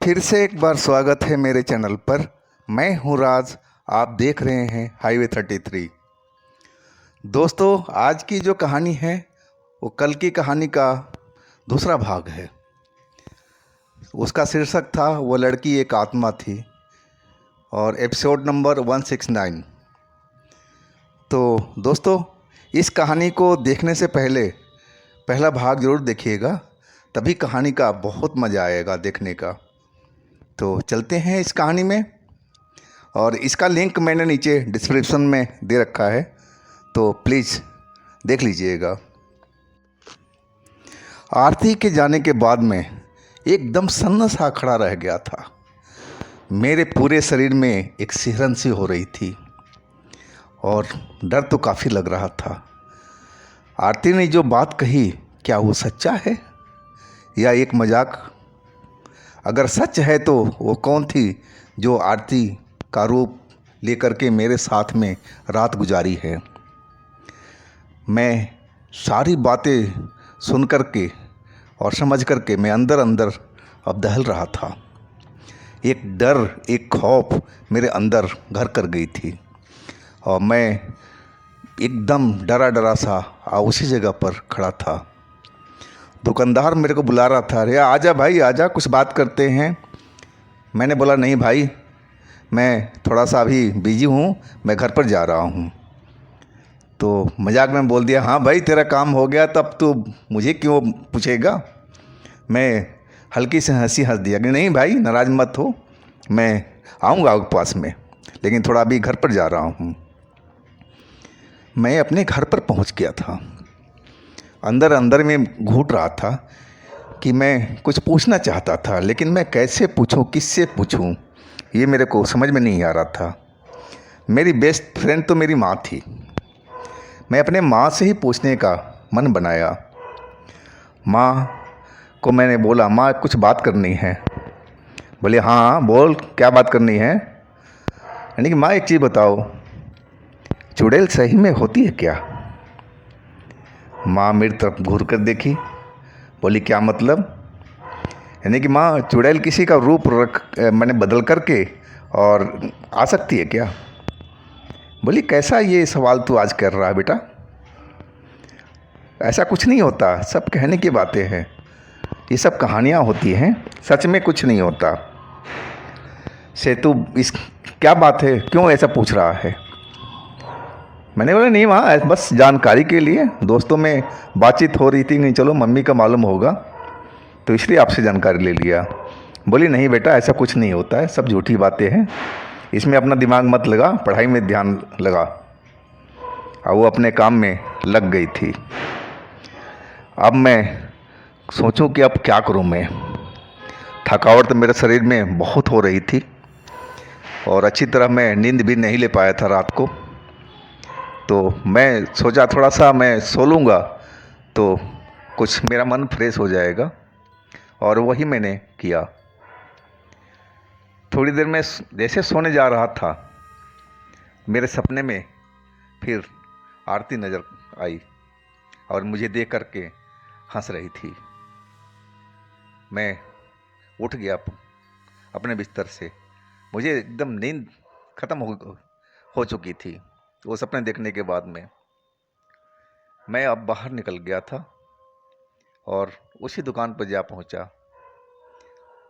फिर से एक बार स्वागत है मेरे चैनल पर। मैं हूं राज। आप देख रहे हैं हाईवे 33। दोस्तों, आज की जो कहानी है वो कल की कहानी का दूसरा भाग है। उसका शीर्षक था वो लड़की एक आत्मा थी और एपिसोड नंबर 169। तो दोस्तों, इस कहानी को देखने से पहले पहला भाग ज़रूर देखिएगा, तभी कहानी का बहुत मज़ा आएगा देखने का। तो चलते हैं इस कहानी में, और इसका लिंक मैंने नीचे डिस्क्रिप्शन में दे रखा है, तो प्लीज़ देख लीजिएगा। आरती के जाने के बाद में एकदम सन्न सा खड़ा रह गया था। मेरे पूरे शरीर में एक सिहरन सी हो रही थी और डर तो काफ़ी लग रहा था। आरती ने जो बात कही, क्या वो सच्चा है या एक मजाक? अगर सच है तो वो कौन थी जो आरती का रूप लेकर के मेरे साथ में रात गुजारी है? मैं सारी बातें सुन कर के और समझ कर के मैं अंदर अंदर अब दहल रहा था। एक डर, एक खौफ मेरे अंदर घर कर गई थी और मैं एकदम डरा डरा सा उसी जगह पर खड़ा था। दुकानदार मेरे को बुला रहा था, अरे आजा भाई आजा, कुछ बात करते हैं। मैंने बोला नहीं भाई, मैं थोड़ा सा अभी बिजी हूँ, मैं घर पर जा रहा हूँ। तो मजाक में बोल दिया, हाँ भाई तेरा काम हो गया तब तो मुझे क्यों पूछेगा। मैं हल्की से हंसी हंस दिया कि नहीं भाई नाराज़ मत हो, मैं आऊँगा आपके पास में, लेकिन थोड़ा अभी घर पर जा रहा हूँ। मैं अपने घर पर पहुँच गया था। अंदर अंदर में घूट रहा था कि मैं कुछ पूछना चाहता था, लेकिन मैं कैसे पूछूं, किससे पूछूं, ये मेरे को समझ में नहीं आ रहा था। मेरी बेस्ट फ्रेंड तो मेरी माँ थी। मैं अपने माँ से ही पूछने का मन बनाया। माँ को मैंने बोला, माँ कुछ बात करनी है। बोले हाँ बोल, क्या बात करनी है? यानी कि माँ एक चीज़ बताओ, चुड़ैल सही में होती है क्या? माँ मेरी तरफ घूर कर देखी, बोली क्या मतलब? यानी कि माँ चुड़ैल किसी का रूप मैंने बदल करके और आ सकती है क्या? बोली कैसा ये सवाल तू आज कर रहा है बेटा, ऐसा कुछ नहीं होता, सब कहने की बातें हैं, ये सब कहानियाँ होती हैं, सच में कुछ नहीं होता। से तू इस क्या बात है, क्यों ऐसा पूछ रहा है? मैंने बोला नहीं माँ, बस जानकारी के लिए, दोस्तों में बातचीत हो रही थी, नहीं चलो मम्मी का मालूम होगा तो इसलिए आपसे जानकारी ले लिया। बोली नहीं बेटा ऐसा कुछ नहीं होता है, सब झूठी बातें हैं, इसमें अपना दिमाग मत लगा, पढ़ाई में ध्यान लगा। और वो अपने काम में लग गई थी। अब मैं सोचूं कि अब क्या करूं मैं। थकावट तो मेरे शरीर में बहुत हो रही थी और अच्छी तरह मैं नींद भी नहीं ले पाया था रात को। तो मैं सोचा थोड़ा सा मैं सो लूँगा तो कुछ मेरा मन फ्रेश हो जाएगा, और वही मैंने किया। थोड़ी देर में जैसे सोने जा रहा था, मेरे सपने में फिर आरती नज़र आई और मुझे देख करके हंस रही थी। मैं उठ गया अपने बिस्तर से। मुझे एकदम नींद खत्म हो चुकी थी वो सपने देखने के बाद में। मैं अब बाहर निकल गया था और उसी दुकान पर जा पहुंचा।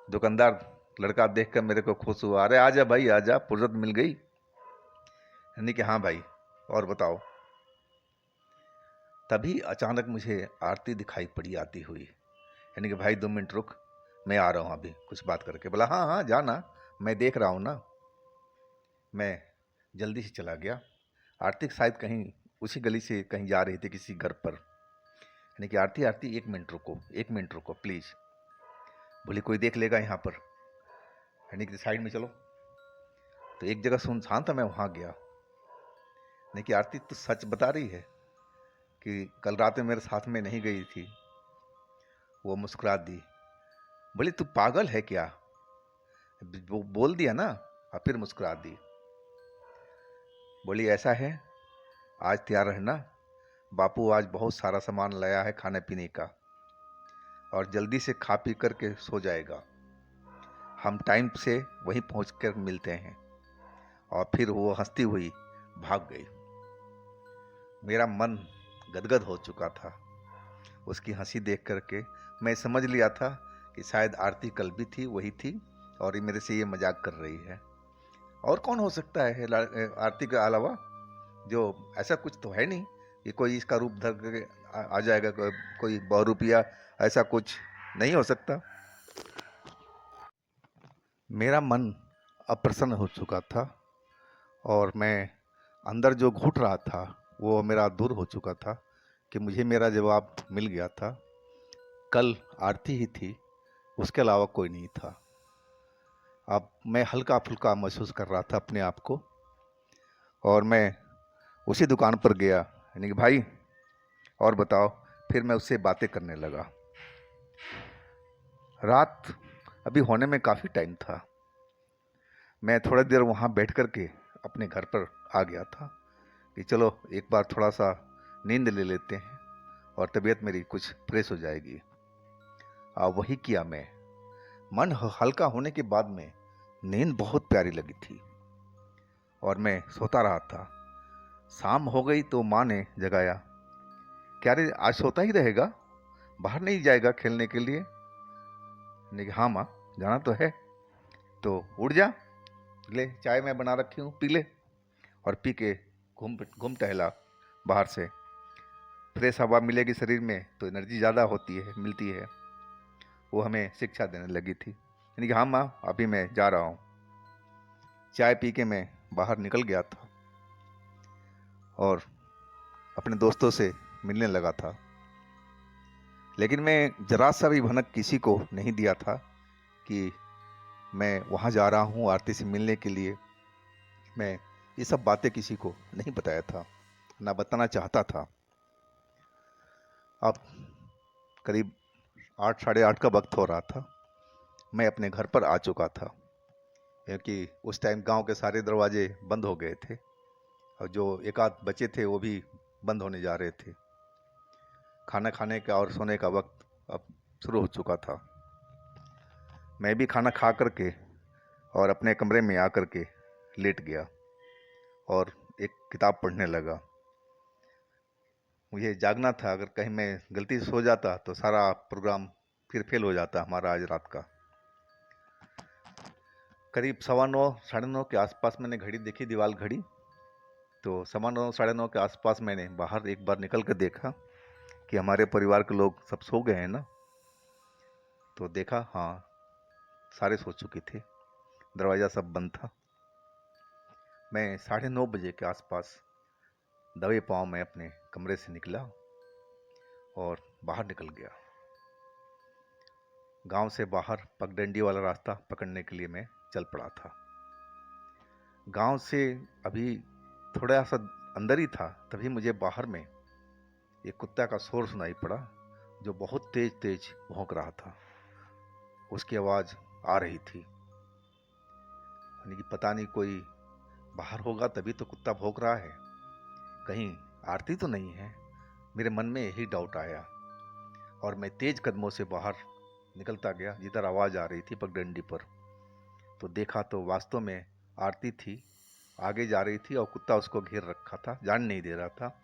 दुकानदार लड़का देखकर मेरे को खुश हुआ, अरे आजा भाई आजा, फुर्सत मिल गई। यानी कि हाँ भाई, और बताओ। तभी अचानक मुझे आरती दिखाई पड़ी आती हुई। यानी कि भाई 2 मिनट रुक, मैं आ रहा हूँ अभी कुछ बात करके। बोला हाँ हाँ जाना, मैं देख रहा हूँ ना। मैं जल्दी से चला गया। आरती शायद कहीं उसी गली से कहीं जा रही थी किसी घर पर। यानी कि आरती आरती 1 मिनट रुको, 1 मिनट रुको प्लीज़। बोली कोई देख लेगा यहाँ पर, यानी कि साइड में चलो। तो एक जगह सुनसान था, मैं वहाँ गया। नहीं कि आरती तो सच बता रही है कि कल रात में मेरे साथ में नहीं गई थी? वो मुस्कुरा दी। बोली तू पागल है क्या? वो बोल दिया ना, और फिर मुस्कुरा दी। बोली ऐसा है, आज तैयार रहना, बापू आज बहुत सारा सामान लाया है खाने पीने का, और जल्दी से खा पी करके सो जाएगा। हम टाइम से वहीं पहुंच कर मिलते हैं। और फिर वो हंसती हुई भाग गई। मेरा मन गदगद हो चुका था उसकी हंसी देख करके। मैं समझ लिया था कि शायद आरती कल भी थी, वही थी, और ये मेरे से ये मजाक कर रही है। और कौन हो सकता है आरती के अलावा? जो ऐसा कुछ तो है नहीं कि कोई इसका रूप धर के आ जाएगा, कोई बहुरूपिया, ऐसा कुछ नहीं हो सकता। मेरा मन अप्रसन्न हो चुका था और मैं अंदर जो घुट रहा था वो मेरा दूर हो चुका था कि मुझे मेरा जवाब मिल गया था। कल आरती ही थी, उसके अलावा कोई नहीं था। अब मैं हल्का फुल्का महसूस कर रहा था अपने आप को, और मैं उसी दुकान पर गया, यानी कि भाई और बताओ। फिर मैं उससे बातें करने लगा। रात अभी होने में काफ़ी टाइम था। मैं थोड़ा देर वहाँ बैठ कर के अपने घर पर आ गया था कि चलो एक बार थोड़ा सा नींद ले लेते हैं और तबीयत मेरी कुछ फ्रेश हो जाएगी। वही किया मैं। मन हल्का होने के बाद में नींद बहुत प्यारी लगी थी और मैं सोता रहा था। शाम हो गई तो माँ ने जगाया। क्या रे, आज सोता ही रहेगा, बाहर नहीं जाएगा खेलने के लिए? मैंने कहा हाँ माँ, जाना तो है। तो उठ जा, ले चाय मैं बना रखी हूँ, पी ले। और पी के घूम घूम टहला बाहर से। फ्रेश हवा मिलेगी शरीर में तो एनर्जी ज़्यादा होती है, मिलती है। वो हमें शिक्षा देने लगी थी। यानी कि हाँ माँ, अभी मैं जा रहा हूँ। चाय पी के मैं बाहर निकल गया था और अपने दोस्तों से मिलने लगा था। लेकिन मैं जरा सा भी भनक किसी को नहीं दिया था कि मैं वहाँ जा रहा हूँ आरती से मिलने के लिए। मैं ये सब बातें किसी को नहीं बताया था, ना बताना चाहता था। अब करीब 8 साढ़े 8 का वक्त हो रहा था। मैं अपने घर पर आ चुका था क्योंकि उस टाइम गांव के सारे दरवाजे बंद हो गए थे और जो एक आध बचे थे वो भी बंद होने जा रहे थे। खाना खाने का और सोने का वक्त अब शुरू हो चुका था। मैं भी खाना खा करके और अपने कमरे में आकर के लेट गया और एक किताब पढ़ने लगा। मुझे जागना था, अगर कहीं मैं गलती से सो जाता तो सारा प्रोग्राम फिर फेल हो जाता हमारा आज रात का। करीब 9:15 9:30 के आसपास मैंने घड़ी देखी, दीवार घड़ी। तो 9:15 9:30 के आसपास मैंने बाहर एक बार निकल कर देखा कि हमारे परिवार के लोग सब सो गए हैं ना। तो देखा, हाँ, सारे सो चुके थे, दरवाज़ा सब बंद था। मैं 9:30 बजे के आसपास दबे पाँव में अपने कमरे से निकला और बाहर निकल गया। गांव से बाहर पगडंडी वाला रास्ता पकड़ने के लिए मैं चल पड़ा था। गांव से अभी थोड़ा सा अंदर ही था, तभी मुझे बाहर में एक कुत्ता का शोर सुनाई पड़ा जो बहुत तेज तेज भौंक रहा था। उसकी आवाज़ आ रही थी, यानी कि पता नहीं कोई बाहर होगा तभी तो कुत्ता भौंक रहा है, कहीं आरती तो नहीं है। मेरे मन में यही डाउट आया और मैं तेज कदमों से बाहर निकलता गया जिधर आवाज़ आ रही थी पगडंडी पर। तो देखा तो वास्तव में आरती थी, आगे जा रही थी और कुत्ता उसको घेर रखा था, जान नहीं दे रहा था,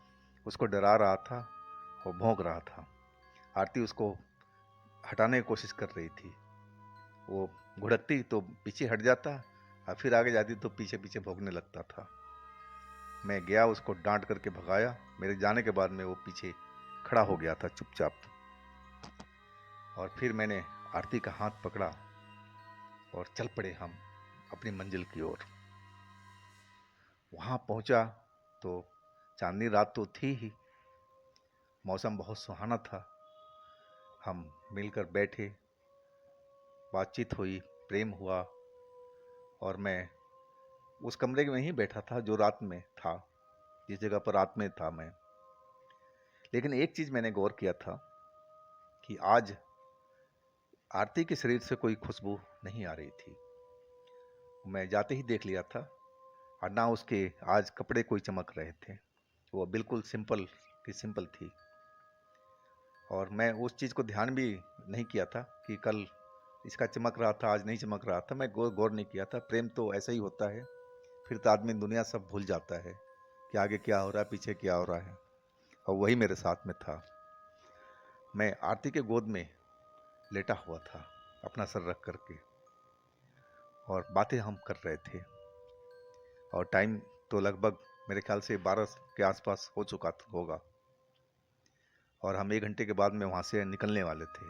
उसको डरा रहा था और भौंक रहा था। आरती उसको हटाने की कोशिश कर रही थी। वो घुड़कती तो पीछे हट जाता और फिर आगे जाती तो पीछे पीछे भौंकने लगता था। मैं गया, उसको डांट करके भगाया। मेरे जाने के बाद में वो पीछे खड़ा हो गया था चुपचाप। और फिर मैंने आरती का हाथ पकड़ा और चल पड़े हम अपनी मंजिल की ओर। वहाँ पहुँचा तो चांदनी रात तो थी ही, मौसम बहुत सुहाना था। हम मिलकर बैठे, बातचीत हुई, प्रेम हुआ और मैं उस कमरे में ही बैठा था जो रात में था, जिस जगह पर रात में था मैं। लेकिन एक चीज़ मैंने गौर किया था कि आज आरती के शरीर से कोई खुशबू नहीं आ रही थी। मैं जाते ही देख लिया था और ना उसके आज कपड़े कोई चमक रहे थे, वो बिल्कुल सिंपल की सिंपल थी। और मैं उस चीज़ को ध्यान भी नहीं किया था कि कल इसका चमक रहा था, आज नहीं चमक रहा था। मैं गौर नहीं किया था। प्रेम तो ऐसा ही होता है, फिर तो आदमी दुनिया सब भूल जाता है कि आगे क्या हो रहा है, पीछे क्या हो रहा है। और वही मेरे साथ में था। मैं आरती के गोद में लेटा हुआ था, अपना सर रख करके, और बातें हम कर रहे थे। और टाइम तो लगभग मेरे ख्याल से 12 के आसपास हो चुका होगा। और हम 1 घंटे के बाद में वहाँ से निकलने वाले थे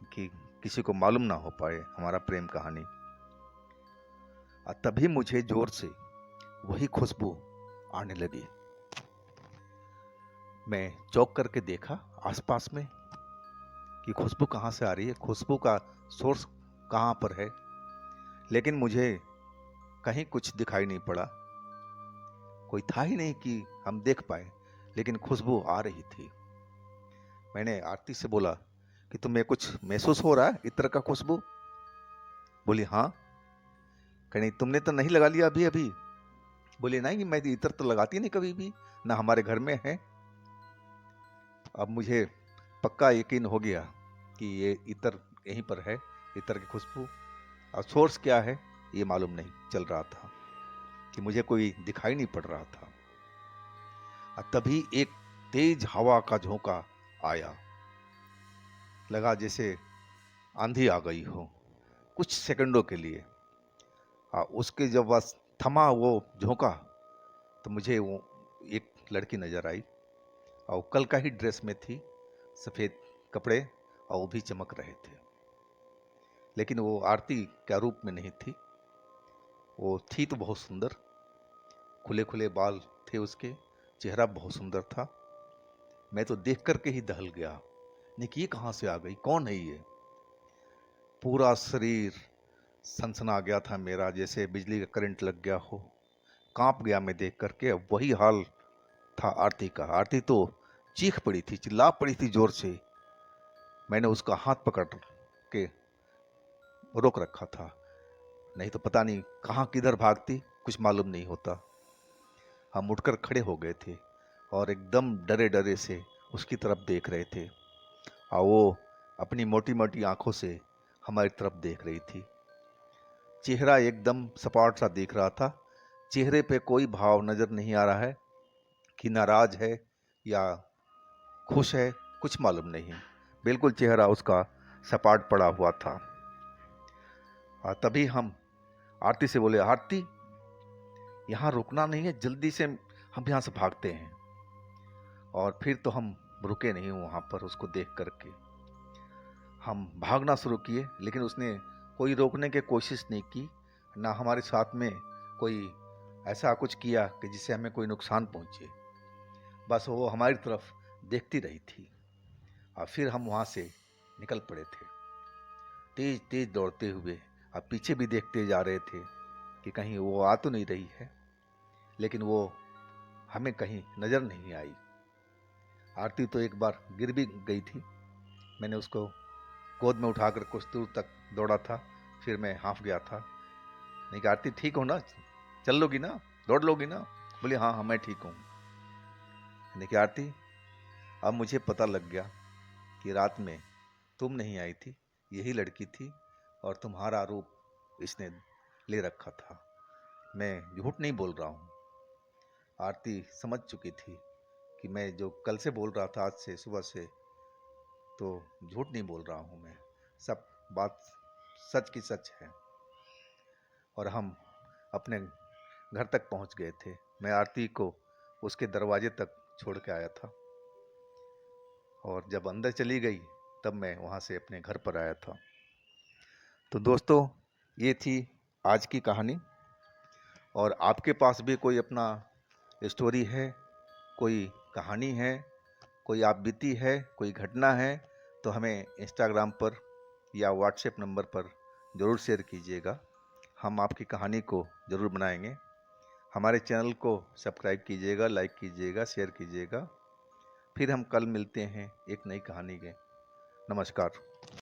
कि किसी को मालूम ना हो पाए हमारा प्रेम कहानी। और तभी मुझे जोर से वही खुशबू आने लगी। मैं चौंक करके देखा आसपास में कि खुशबू कहाँ से आ रही है, खुशबू का सोर्स कहाँ पर है। लेकिन मुझे कहीं कुछ दिखाई नहीं पड़ा, कोई था ही नहीं कि हम देख पाए, लेकिन खुशबू आ रही थी। मैंने आरती से बोला कि तुम्हें कुछ महसूस हो रहा है, इत्र का खुशबू? बोली हाँ। कहीं तुमने तो नहीं लगा लिया अभी अभी? बोली नहीं, मैं इत्र तो लगाती नहीं कभी भी, ना हमारे घर में है। अब मुझे पक्का यकीन हो गया कि ये इत्र यहीं पर है, इत्र की खुशबू। और सोर्स क्या है ये मालूम नहीं चल रहा था, कि मुझे कोई दिखाई नहीं पड़ रहा था। और तभी एक तेज हवा का झोंका आया, लगा जैसे आंधी आ गई हो कुछ सेकंडों के लिए। उसके जब बस थमा वो झोंका, तो मुझे वो एक लड़की नजर आई, और कल का ही ड्रेस में थी, सफ़ेद कपड़े, और वो भी चमक रहे थे। लेकिन वो आरती के रूप में नहीं थी। वो थी तो बहुत सुंदर, खुले खुले बाल थे उसके, चेहरा बहुत सुंदर था। मैं तो देख करके ही दहल गया, नहीं कि ये कहाँ से आ गई, कौन है ये? पूरा शरीर सनसना गया था मेरा, जैसे बिजली का करंट लग गया हो। कांप गया मैं देख करके। वही हाल था आरती का। आरती तो चीख पड़ी थी, चिल्ला पड़ी थी जोर से। मैंने उसका हाथ पकड़ के रोक रखा था, नहीं तो पता नहीं कहाँ किधर भागती, कुछ मालूम नहीं होता। हम उठकर खड़े हो गए थे और एकदम डरे डरे से उसकी तरफ देख रहे थे, और वो अपनी मोटी मोटी आंखों से हमारी तरफ देख रही थी। चेहरा एकदम सपाट सा दिख रहा था, चेहरे पे कोई भाव नजर नहीं आ रहा है कि नाराज है या खुश है, कुछ मालूम नहीं। बिल्कुल चेहरा उसका सपाट पड़ा हुआ था। और तभी हम आरती से बोले, आरती यहाँ रुकना नहीं है, जल्दी से हम यहाँ से भागते हैं। और फिर तो हम रुके नहीं वहाँ पर उसको देख करके। हम भागना शुरू किए, लेकिन उसने कोई रोकने की कोशिश नहीं की, ना हमारे साथ में कोई ऐसा कुछ किया कि जिससे हमें कोई नुकसान पहुँचे। बस वो हमारी तरफ देखती रही थी। और फिर हम वहाँ से निकल पड़े थे, तेज तेज दौड़ते हुए। और पीछे भी देखते जा रहे थे कि कहीं वो आ तो नहीं रही है, लेकिन वो हमें कहीं नज़र नहीं आई। आरती तो एक बार गिर भी गई थी। मैंने उसको गोद में उठाकर कुछ दूर तक दौड़ा था, फिर मैं हाँफ गया था। नहीं कि आरती ठीक हो ना, चल लोगी ना, दौड़ लोगी ना? बोली हाँ हाँ मैं ठीक हूँ। देखिए आरती, अब मुझे पता लग गया कि रात में तुम नहीं आई थी, यही लड़की थी, और तुम्हारा रूप इसने ले रखा था। मैं झूठ नहीं बोल रहा हूँ। आरती समझ चुकी थी कि मैं जो कल से बोल रहा था, आज से सुबह से, तो झूठ नहीं बोल रहा हूँ मैं, सब बात सच की सच है। और हम अपने घर तक पहुँच गए थे। मैं आरती को उसके दरवाजे तक छोड़ के आया था, और जब अंदर चली गई तब मैं वहाँ से अपने घर पर आया था। तो दोस्तों, ये थी आज की कहानी। और आपके पास भी कोई अपना स्टोरी है, कोई कहानी है, कोई आप बीती है, कोई घटना है, तो हमें इंस्टाग्राम पर या व्हाट्सएप नंबर पर ज़रूर शेयर कीजिएगा। हम आपकी कहानी को ज़रूर बनाएंगे। हमारे चैनल को सब्सक्राइब कीजिएगा, लाइक कीजिएगा, शेयर कीजिएगा। फिर हम कल मिलते हैं एक नई कहानी के। नमस्कार।